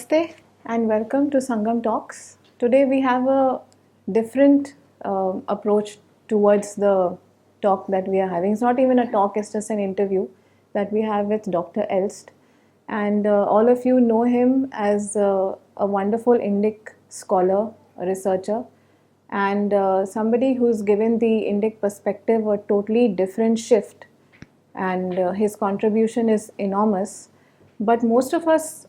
Namaste and welcome to Sangam Talks. Today we have a different approach towards the talk that we are having. It's not even a talk, it's just an interview that we have with Dr. Elst. And all of you know him as a wonderful Indic scholar, a researcher, and somebody who's given the Indic perspective a totally different shift. And his contribution is enormous. But most of us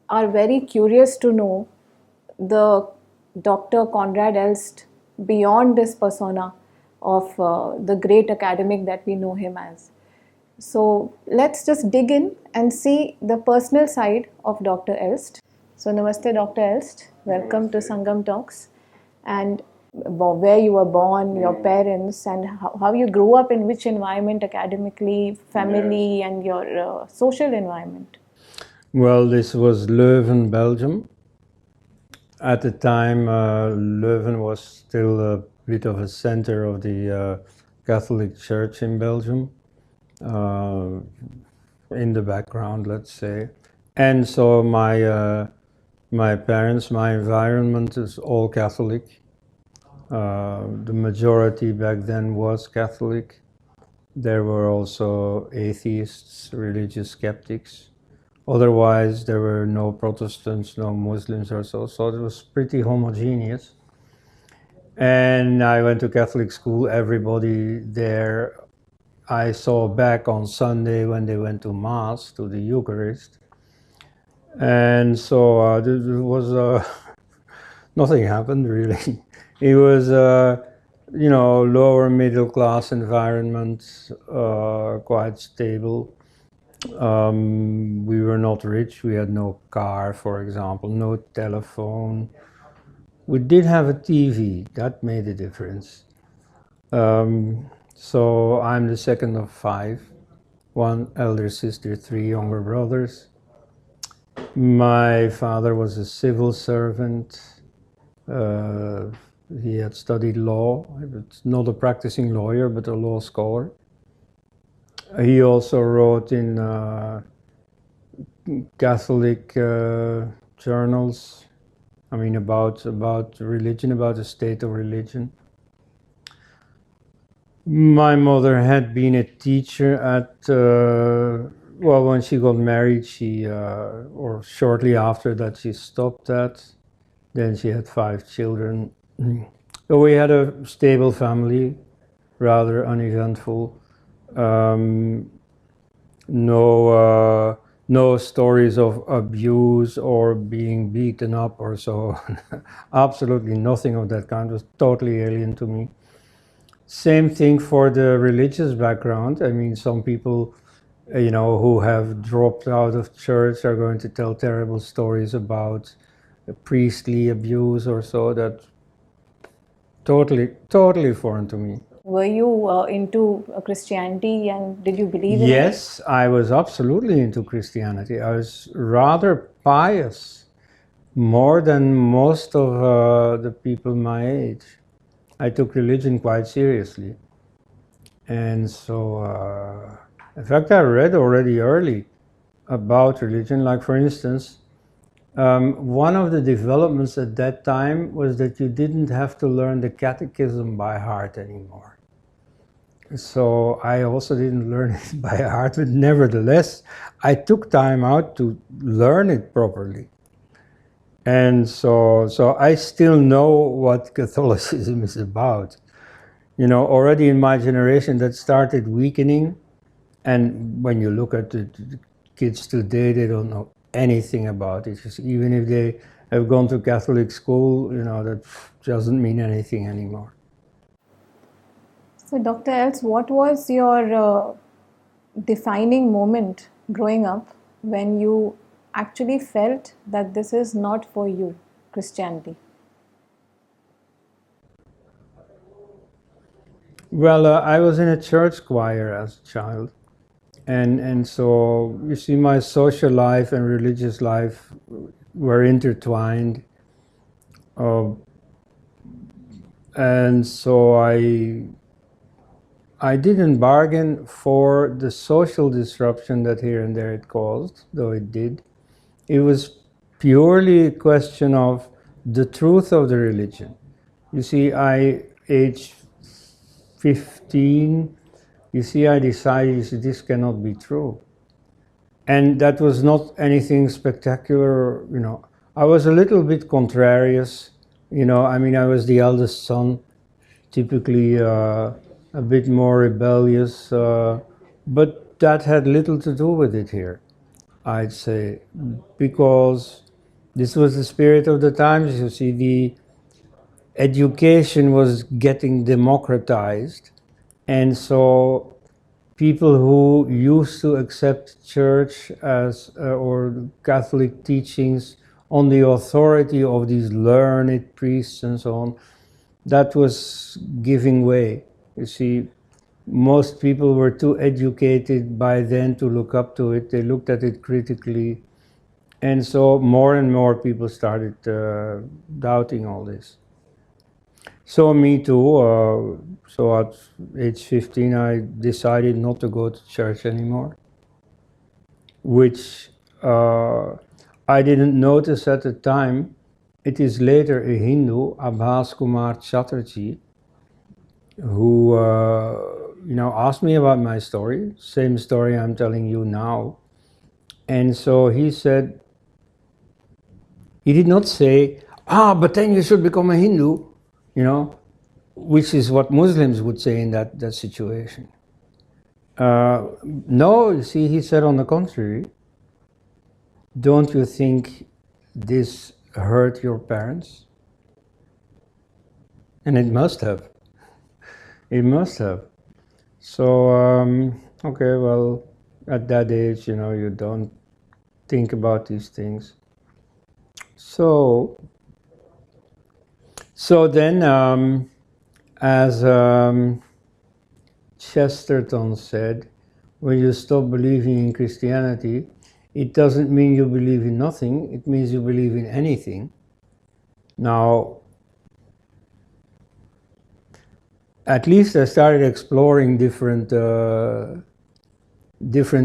are very curious to know the Dr. Konrad Elst beyond this persona of the great academic that we know him as. So let's just dig in and see the personal side of Dr. Elst. So Namaste Dr. Elst, welcome to Sangam Talks, and where you were born, your parents, and how you grew up in which environment academically, family, and your social environment. Well, this was Leuven, Belgium. At the time, Leuven was still a bit of a center of the Catholic Church in Belgium, in the background, let's say. And so my parents, my environment is all Catholic. The majority back then was Catholic. There were also atheists, religious skeptics. Otherwise, there were no Protestants, no Muslims or so it was pretty homogeneous. And I went to Catholic school. Everybody there I saw back on Sunday when they went to Mass, to the Eucharist. And so there was nothing happened really. It was lower middle class environment, quite stable. We were not rich. We had no car, for example, no telephone. We did have a TV. That made a difference. So I'm the second of 5, 1 elder sister, 3 younger brothers. My father was a civil servant. He had studied law. It's not a practicing lawyer, but a law scholar. He also wrote in Catholic journals, about religion, about the state of religion. My mother had been a teacher at, when she got married, or shortly after that, she stopped that. Then she had 5 children. So we had a stable family, rather uneventful. No stories of abuse or being beaten up or so. Absolutely nothing of that kind. It was totally alien to me. Same thing for the religious background. I mean, some people, who have dropped out of church are going to tell terrible stories about priestly abuse or so. That totally foreign to me. Were you into Christianity, and did you believe in it? Yes, I was absolutely into Christianity. I was rather pious, more than most of the people my age. I took religion quite seriously. And so, in fact, I read already early about religion. Like, for instance, one of the developments at that time was that you didn't have to learn the catechism by heart anymore. So I also didn't learn it by heart, but nevertheless, I took time out to learn it properly. And so I still know what Catholicism is about. Already in my generation that started weakening. And when you look at the kids today, they don't know anything about it. Even if they have gone to Catholic school, that doesn't mean anything anymore. So, Dr. Elst, what was your defining moment growing up when you actually felt that this is not for you, Christianity? Well, I was in a church choir as a child. And so, you see, my social life and religious life were intertwined. And so I didn't bargain for the social disruption that here and there it caused, though it did. It was purely a question of the truth of the religion. You see, age 15, you see, I decided, you see, this cannot be true. And that was not anything spectacular, you know. I was a little bit contrarious, you know, I mean, I was the eldest son, typically a bit more rebellious, but that had little to do with it here, I'd say, because this was the spirit of the times. You see, the education was getting democratized, and so people who used to accept church as or Catholic teachings on the authority of these learned priests and so on, that was giving way. You see, most people were too educated by then to look up to it. They looked at it critically. And so more and more people started doubting all this. So me too. So at age 15, I decided not to go to church anymore, which I didn't notice at the time. It is later a Hindu, Abhas Kumar Chatterjee, who asked me about my story, same story I'm telling you now. And so he said, he did not say, but then you should become a Hindu, you know, which is what Muslims would say in that situation. No, you see, he said on the contrary, don't you think this hurt your parents? And it must have. It must have. So, okay, well, at that age, you know, you don't think about these things. So then, as Chesterton said, when you stop believing in Christianity, it doesn't mean you believe in nothing, it means you believe in anything. Now, at least I started exploring different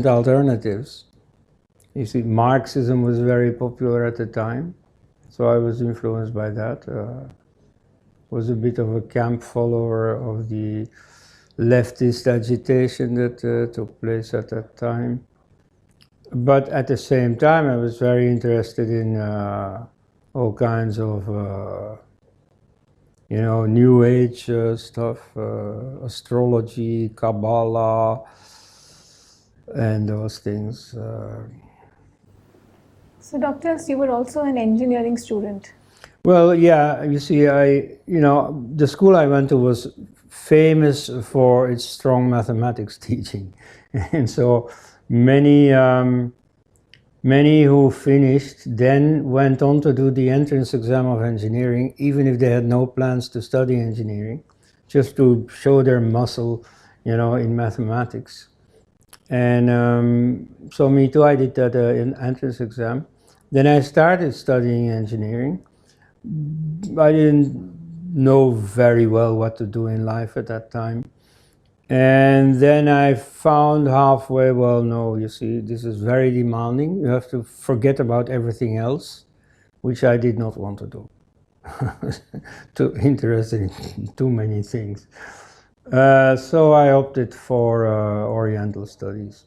alternatives. You see, Marxism was very popular at the time, so I was influenced by that. Was a bit of a camp follower of the leftist agitation that took place at that time. But at the same time, I was very interested in all kinds of New Age stuff, astrology, Kabbalah, and those things. So, Doctor, you were also an engineering student. Well, yeah, you see, the school I went to was famous for its strong mathematics teaching. And so many who finished then went on to do the entrance exam of engineering, even if they had no plans to study engineering, just to show their muscle, in mathematics. And so me too, I did that entrance exam. Then I started studying engineering. I didn't know very well what to do in life at that time. And then I found halfway, well, no, you see, this is very demanding. You have to forget about everything else, which I did not want to do. Too interested in too many things. So I opted for Oriental studies.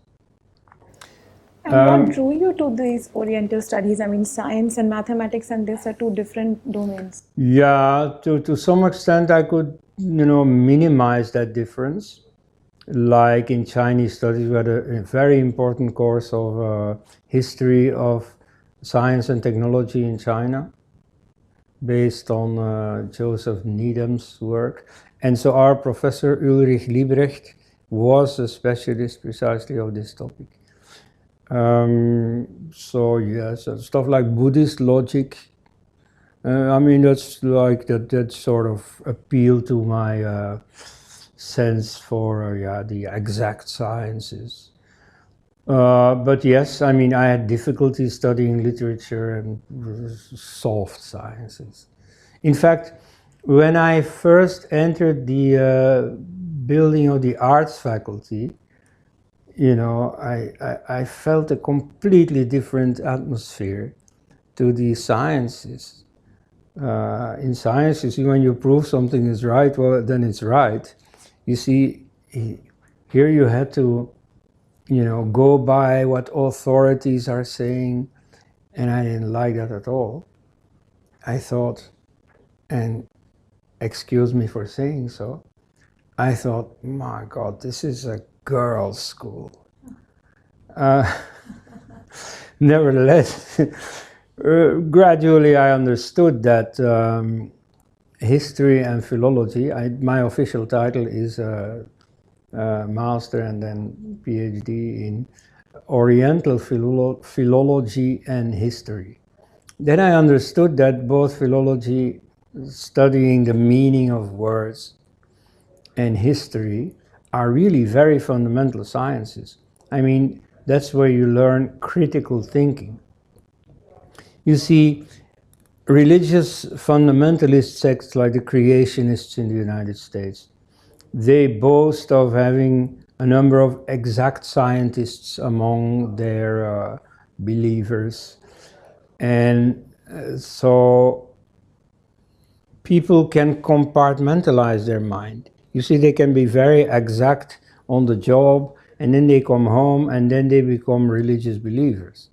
And what drew you to these Oriental studies? I mean, science and mathematics and this are two different domains. Yeah, to some extent I could, minimize that difference. Like in Chinese studies, we had a very important course of history of science and technology in China, based on Joseph Needham's work. And so our professor Ulrich Liebrecht was a specialist precisely of this topic. So stuff like Buddhist logic, that's like that sort of appeal to my sense for the exact sciences. But yes, I had difficulty studying literature and soft sciences. In fact, when I first entered the building of the arts faculty, I felt a completely different atmosphere to the sciences. In science, you see, when you prove something is right, well, then it's right. You see, here you had to, go by what authorities are saying, and I didn't like that at all. I thought, and excuse me for saying so, I thought, my God, this is a girls' school. Nevertheless, gradually I understood that history and philology, my official title is master and then PhD in Oriental philology and history. Then I understood that both philology, studying the meaning of words, and history are really very fundamental sciences. I mean, that's where you learn critical thinking. You see, religious fundamentalist sects like the creationists in the United States, they boast of having a number of exact scientists among their believers. And so people can compartmentalize their mind. You see, they can be very exact on the job, and then they come home, and then they become religious believers.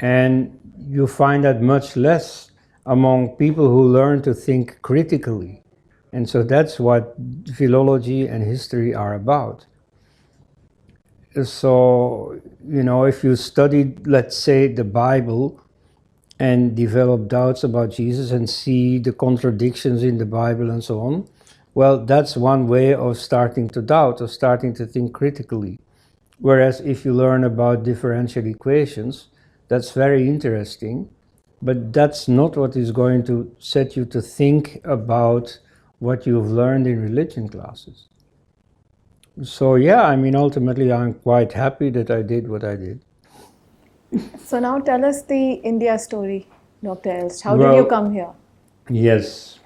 And you find that much less among people who learn to think critically. And so that's what philology and history are about. So, if you studied, let's say, the Bible and develop doubts about Jesus and see the contradictions in the Bible and so on, well, that's one way of starting to doubt, of starting to think critically. Whereas if you learn about differential equations, that's very interesting, but that's not what is going to set you to think about what you've learned in religion classes. So yeah, I mean, ultimately I'm quite happy that I did what I did. So now tell us the India story, Dr. Elst. How did you come here? Yes.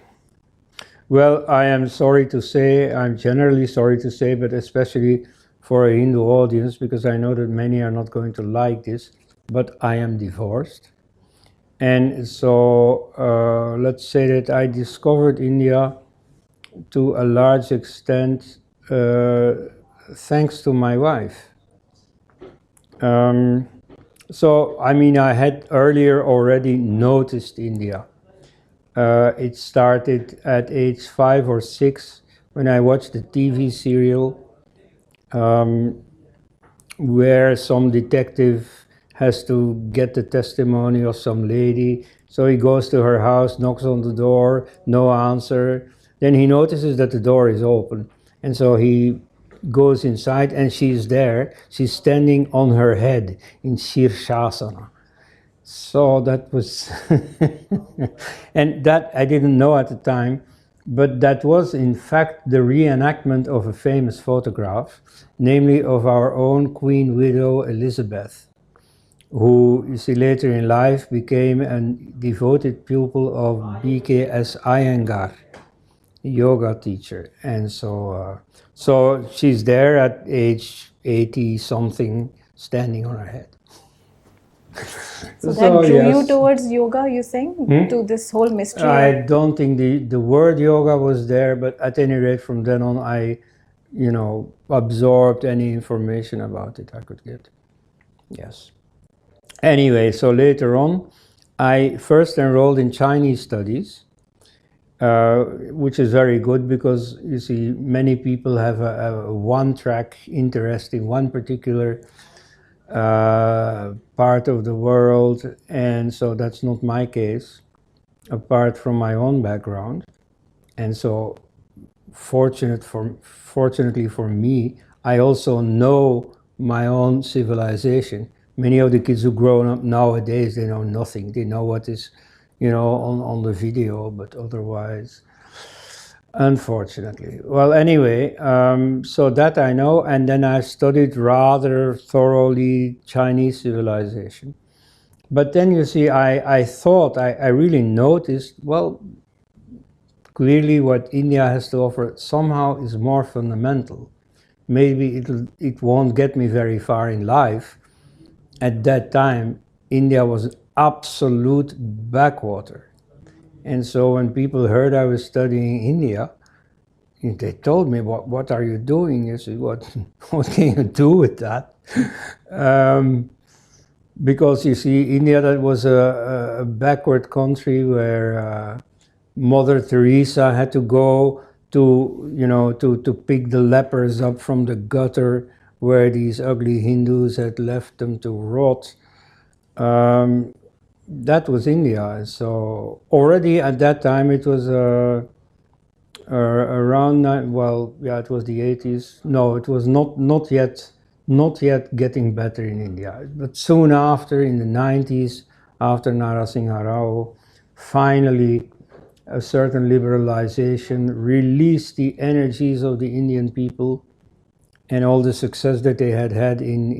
Well, I am sorry to say, I'm generally sorry to say, but especially for a Hindu audience, because I know that many are not going to like this, but I am divorced. And so let's say that I discovered India to a large extent thanks to my wife. So, I mean, I had earlier already noticed India. It started at age 5 or 6 when I watched a TV serial where some detective has to get the testimony of some lady. So he goes to her house, knocks on the door, no answer. Then he notices that the door is open. And so he goes inside and she's there. She's standing on her head in Shirshasana. So that was, and that I didn't know at the time, but that was in fact the reenactment of a famous photograph, namely of our own Queen Widow Elizabeth, who you see later in life became a devoted pupil of B.K.S. Iyengar, yoga teacher. And so, so she's there at age 80 something, standing on her head. So that drew you towards yoga, you're saying, to this whole mystery? I don't think the word yoga was there, but at any rate, from then on, I, absorbed any information about it I could get. Yes. Anyway, so later on, I first enrolled in Chinese studies, which is very good because, you see, many people have a one-track interest in one particular part of the world, and so that's not my case, apart from my own background. And so fortunately for me, I also know my own civilization. Many of the kids who grow up nowadays, they know nothing. They know what is, on the video, but otherwise, unfortunately. Well, anyway, so that I know, and then I studied rather thoroughly Chinese civilization. But then you see, I thought, I really noticed, well, clearly what India has to offer somehow is more fundamental. Maybe it won't get me very far in life. At that time, India was absolute backwater. And so when people heard I was studying India, they told me, what are you doing? I said, what can you do with that? Because you see, India, that was a backward country where Mother Teresa had to go to pick the lepers up from the gutter where these ugly Hindus had left them to rot. That was India. And so already at that time it was around it was the 80s. No, it was not yet getting better in India. But soon after, in the 90s, after Narasimha Rao, finally a certain liberalization released the energies of the Indian people, and all the success that they had in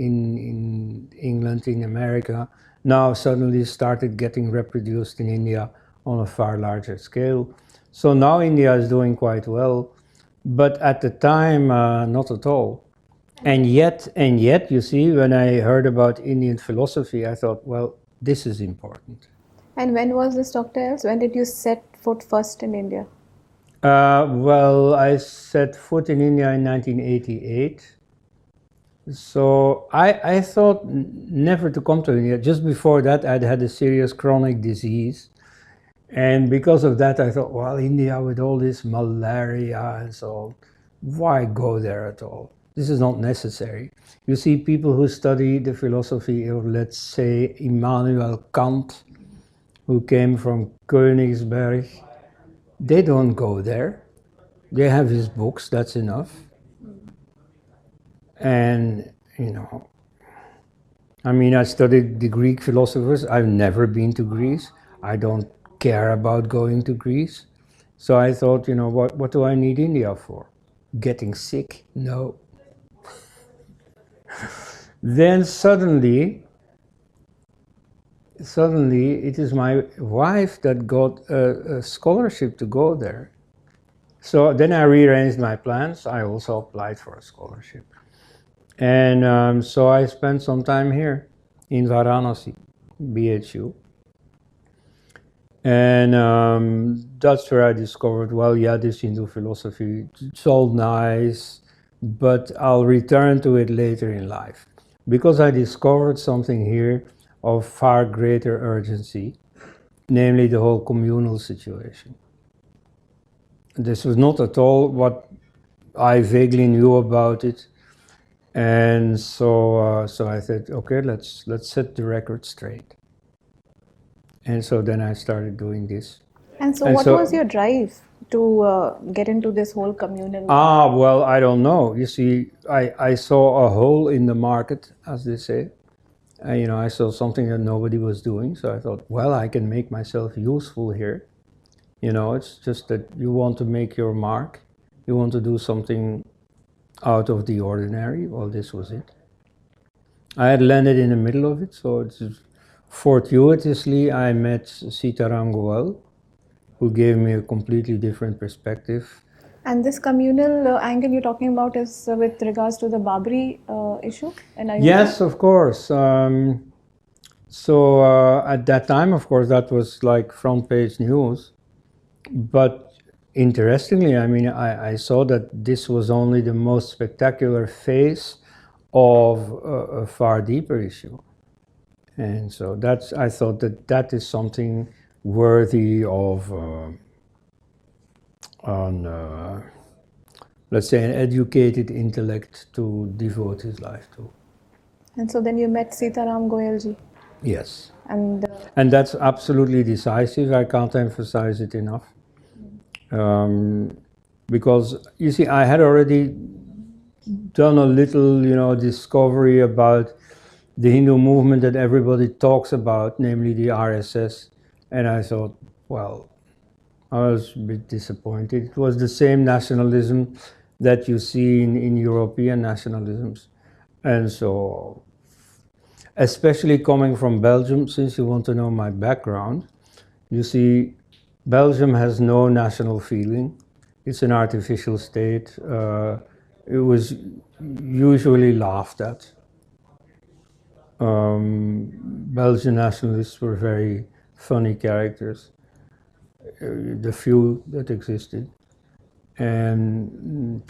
England, in America, now suddenly started getting reproduced in India on a far larger scale. So now India is doing quite well, but at the time, not at all. And yet, you see, when I heard about Indian philosophy, I thought, well, this is important. And when was this, Dr. Els? When did you set foot first in India? Well, I set foot in India in 1988. So I thought never to come to India. Just before that, I'd had a serious chronic disease. And because of that, I thought, well, India with all this malaria and so, why go there at all? This is not necessary. You see, people who study the philosophy of, let's say, Immanuel Kant, who came from Königsberg, they don't go there. They have his books, that's enough. And, I studied the Greek philosophers. I've never been to Greece. I don't care about going to Greece. So I thought, what do I need India for? Getting sick? No. Then suddenly, it is my wife that got a scholarship to go there. So then I rearranged my plans. I also applied for a scholarship. And so I spent some time here in Varanasi, BHU. And that's where I discovered, this Hindu philosophy, it's all nice, but I'll return to it later in life. Because I discovered something here of far greater urgency, namely the whole communal situation. This was not at all what I vaguely knew about it. And so I said, okay, let's set the record straight. And so then I started doing this. And so what was your drive to get into this whole communal? Well, I don't know. You see, I saw a hole in the market, as they say. I saw something that nobody was doing. So I thought, well, I can make myself useful here. It's just that you want to make your mark. You want to do something out of the ordinary. Well, this was it. I had landed in the middle of it, so it's fortuitously I met Sitaram Goel, who gave me a completely different perspective. And this communal angle you're talking about is with regards to the Babri issue? Yes, of course. So at that time, of course, that was like front page news. But interestingly, I saw that this was only the most spectacular phase of a far deeper issue. And so I thought that is something worthy of, let's say, an educated intellect to devote his life to. And so then you met Sitaram Goelji. Yes. And that's absolutely decisive. I can't emphasize it enough. Because, you see, I had already done a little, discovery about the Hindu movement that everybody talks about, namely the RSS. And I thought, well, I was a bit disappointed. It was the same nationalism that you see in European nationalisms. And so, especially coming from Belgium, since you want to know my background, you see, Belgium has no national feeling. It's an artificial state. It was usually laughed at. Belgian nationalists were very funny characters, the few that existed. And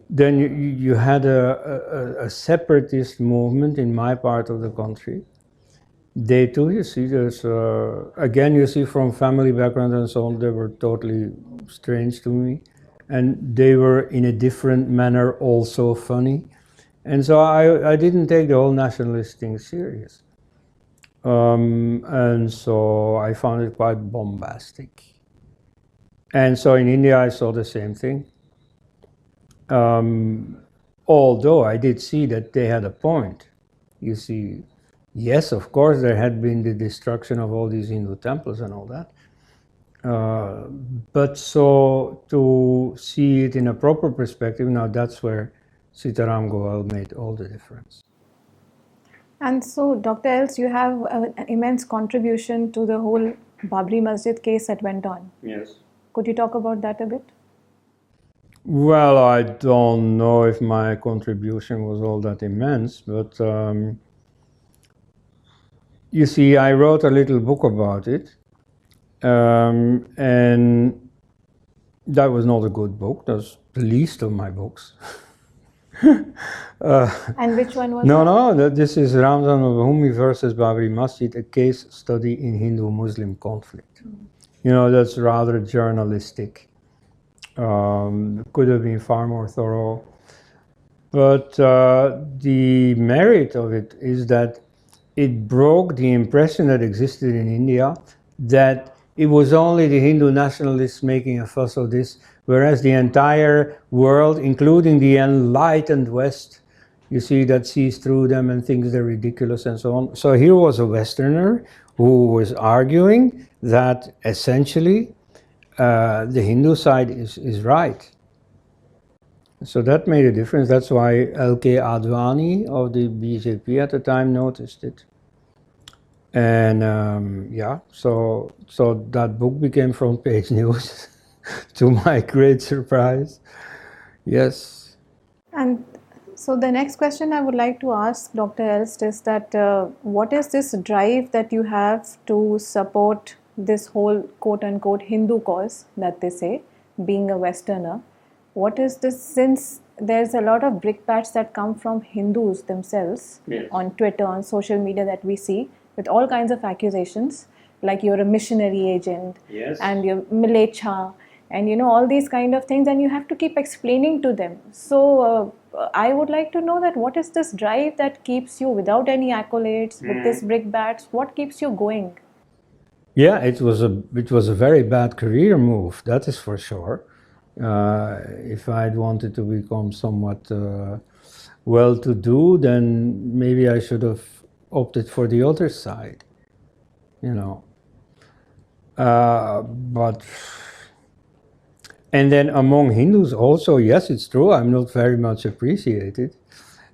then you had a separatist movement in my part of the country. They too, you see, there's, again, you see from family background and so on, they were totally strange to me. And they were in a different manner also funny. And so I didn't take the whole nationalist thing serious. And so I found it quite bombastic. And so in India I saw the same thing. Although I did see that they had a point. You see, yes, of course, there had been the destruction of all these Hindu temples and all that. But so to see it in a proper perspective, now that's where Sitaram Goel made all the difference. And so, Dr. Els, you have an immense contribution to the whole Babri Masjid case that went on. Yes. Could you talk about that a bit? Well, I don't know if my contribution was all that immense, but you see, I wrote a little book about it, and that was not a good book. That's the least of my books. And which one was No, that? no, this is Ramzan al-Bahumi versus Babri Masjid, a case study in Hindu-Muslim conflict. You know, that's rather journalistic. Could have been far more thorough. But the merit of it is that it broke the impression that existed in India that it was only the Hindu nationalists making a fuss of this, whereas the entire world, including the enlightened West, you see, that sees through them and thinks they're ridiculous and so on. So here was a Westerner who was arguing that essentially the Hindu side is right. So that made a difference. That's why L.K. Advani of the BJP at the time noticed it. And yeah, so that book became front page news to my great surprise. Yes. And so the next question I would like to ask Dr. Elst is that what is this drive that you have to support this whole quote-unquote Hindu cause that they say, being a Westerner? What is this, since there's a lot of brickbats that come from Hindus themselves on Twitter, on social media that we see, with all kinds of accusations, like you're a missionary agent and you're militia, and you know all these kind of things, and you have to keep explaining to them. So I would like to know that what is this drive that keeps you without any accolades with this brickbats? What keeps you going? Yeah, it was a very bad career move, that is for sure. If I'd wanted to become somewhat well-to-do, then maybe I should have opted for the other side, you know. But and then among Hindus also, yes, it's true, I'm not very much appreciated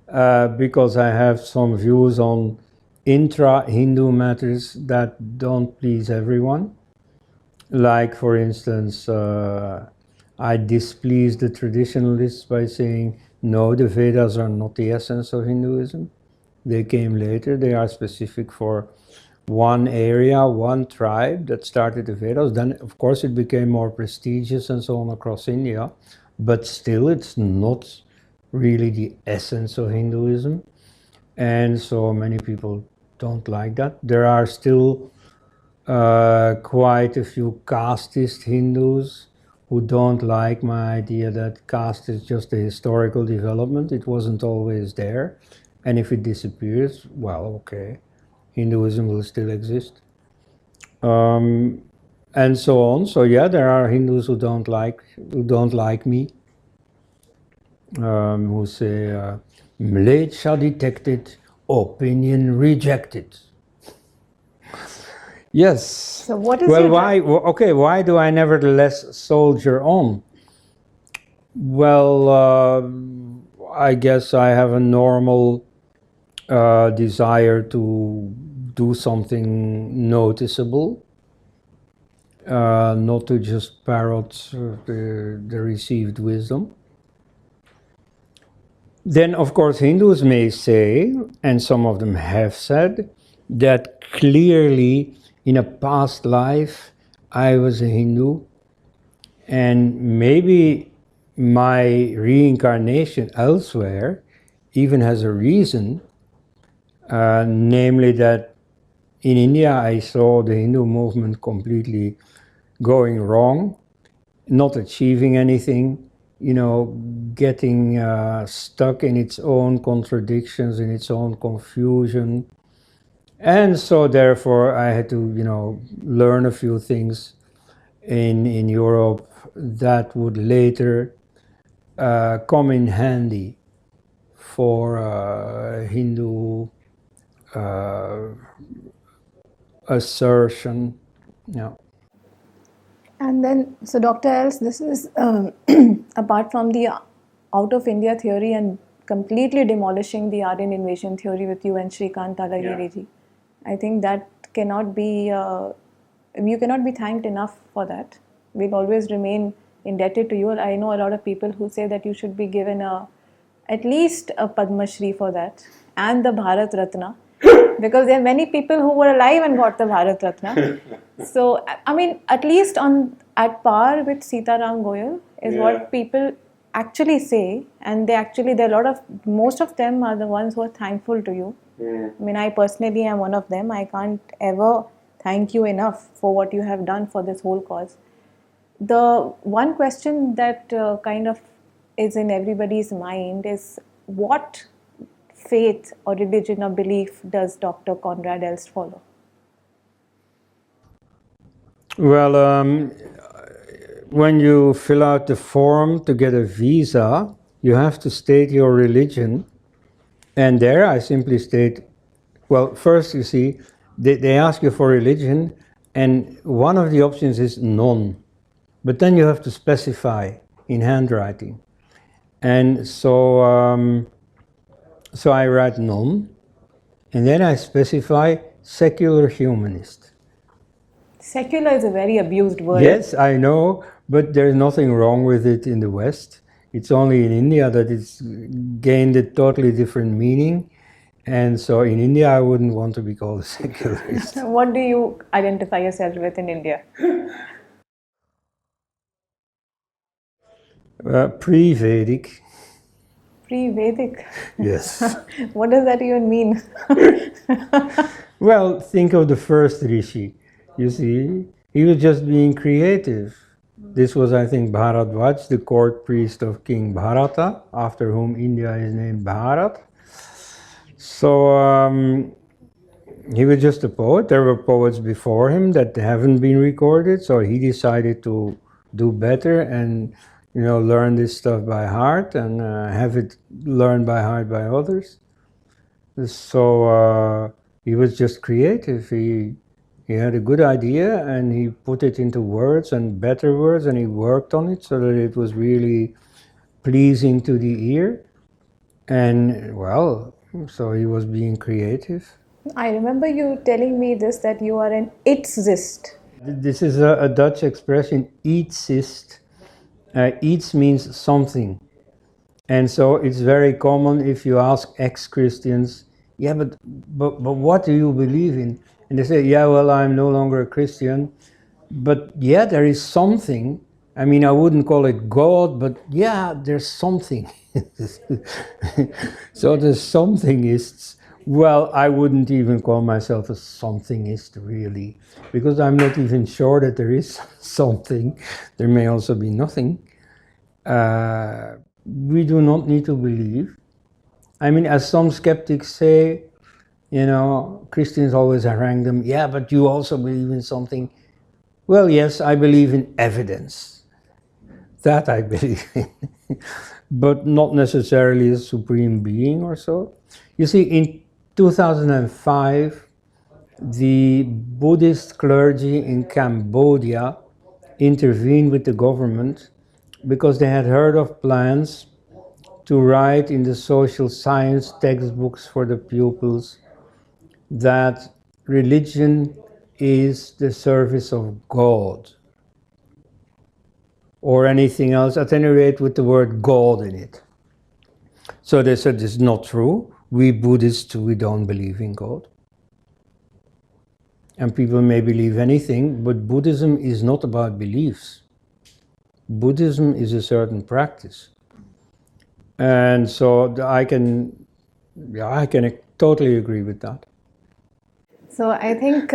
because I have some views on intra-Hindu matters that don't please everyone. Like, for instance, I displeased the traditionalists by saying, no, the Vedas are not the essence of Hinduism. They came later. They are specific for one area, one tribe that started the Vedas. Then, of course, it became more prestigious and so on across India. But still, it's not really the essence of Hinduism. And so many people don't like that. There are still quite a few casteist Hindus who don't like my idea that caste is just a historical development. It wasn't always there. And if it disappears, well, okay, Hinduism will still exist. And so on. So yeah, there are Hindus who don't like me, who say, Mlecha detected, opinion rejected. Yes. So what is well, your why? Okay, why do I nevertheless soldier on? Well, I guess I have a normal desire to do something noticeable, not to just parrot the received wisdom. Then, of course, Hindus may say, and some of them have said, that clearly in a past life I was a Hindu, and maybe my reincarnation elsewhere even has a reason, namely that in India I saw the Hindu movement completely going wrong, not achieving anything, getting stuck in its own contradictions, in its own confusion. And so therefore I had to, learn a few things in Europe that would later come in handy for Hindu uh, assertion. Yeah. And then, so Dr. Els, this is apart from the out of India theory and completely demolishing the Aryan invasion theory with you and Shrikant Talagiri. I think that cannot be, you cannot be thanked enough for that. We'll always remain indebted to you. I know a lot of people who say that you should be given at least a Padma Shri for that and the Bharat Ratna, because there are many people who were alive and got the Bharat Ratna. So, I mean, at least at par with Sitaram Goyal is what people actually say, and most of them are the ones who are thankful to you. I mean, I personally am one of them. I can't ever thank you enough for what you have done for this whole cause. The one question that kind of is in everybody's mind is, what faith or religion or belief does Dr. Conrad Els follow? Well, when you fill out the form to get a visa, you have to state your religion. And there I simply state, well, first you see, they ask you for religion, and one of the options is none. But then you have to specify in handwriting. And so, so I write none, and then I specify secular humanist. Secular is a very abused word. Yes, I know, but there's nothing wrong with it in the West. It's only in India that it's gained a totally different meaning. And so in India, I wouldn't want to be called a secularist. What do you identify yourself with in India? Pre-Vedic. Pre-Vedic? Yes. What does that even mean? Well, think of the first Rishi. You see, he was just being creative. This was, I think, Bharadwaj, the court priest of King Bharata, after whom India is named Bharat. So he was just a poet. There were poets before him that haven't been recorded, so he decided to do better and learn this stuff by heart and have it learned by heart by others. So he was just creative. He had a good idea and he put it into words and better words, and he worked on it so that it was really pleasing to the ear. And well, so he was being creative. I remember you telling me this, that you are an itzist. This is a Dutch expression, ietsist. Iets means something. And so it's very common if you ask ex-Christians, yeah, but what do you believe in? And they say, yeah, well, I'm no longer a Christian, but yeah, there is something. I mean, I wouldn't call it God, but yeah, there's something. So the somethingists, well, I wouldn't even call myself a somethingist really, because I'm not even sure that there is something. There may also be nothing. We do not need to believe. I mean, as some skeptics say, Christians always harangue them, yeah, but you also believe in something. Well, yes, I believe in evidence. That I believe in. But not necessarily a supreme being or so. You see, in 2005, the Buddhist clergy in Cambodia intervened with the government because they had heard of plans to write in the social science textbooks for the pupils that religion is the service of God, or anything else, at any rate with the word God in it. So they said, it's not true. We Buddhists, we don't believe in God. And people may believe anything, but Buddhism is not about beliefs. Buddhism is a certain practice. And so I can totally agree with that. So I think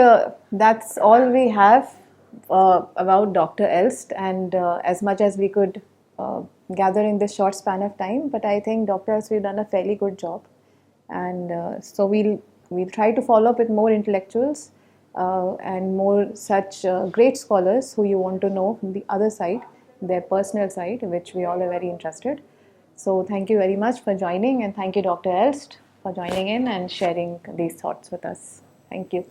that's all we have about Dr. Elst, and as much as we could gather in this short span of time, but I think Dr. Elst, we've done a fairly good job, and so we'll try to follow up with more intellectuals and more such great scholars who you want to know from the other side, their personal side, which we all are very interested. So thank you very much for joining, and thank you, Dr. Elst, for joining in and sharing these thoughts with us. Thank you.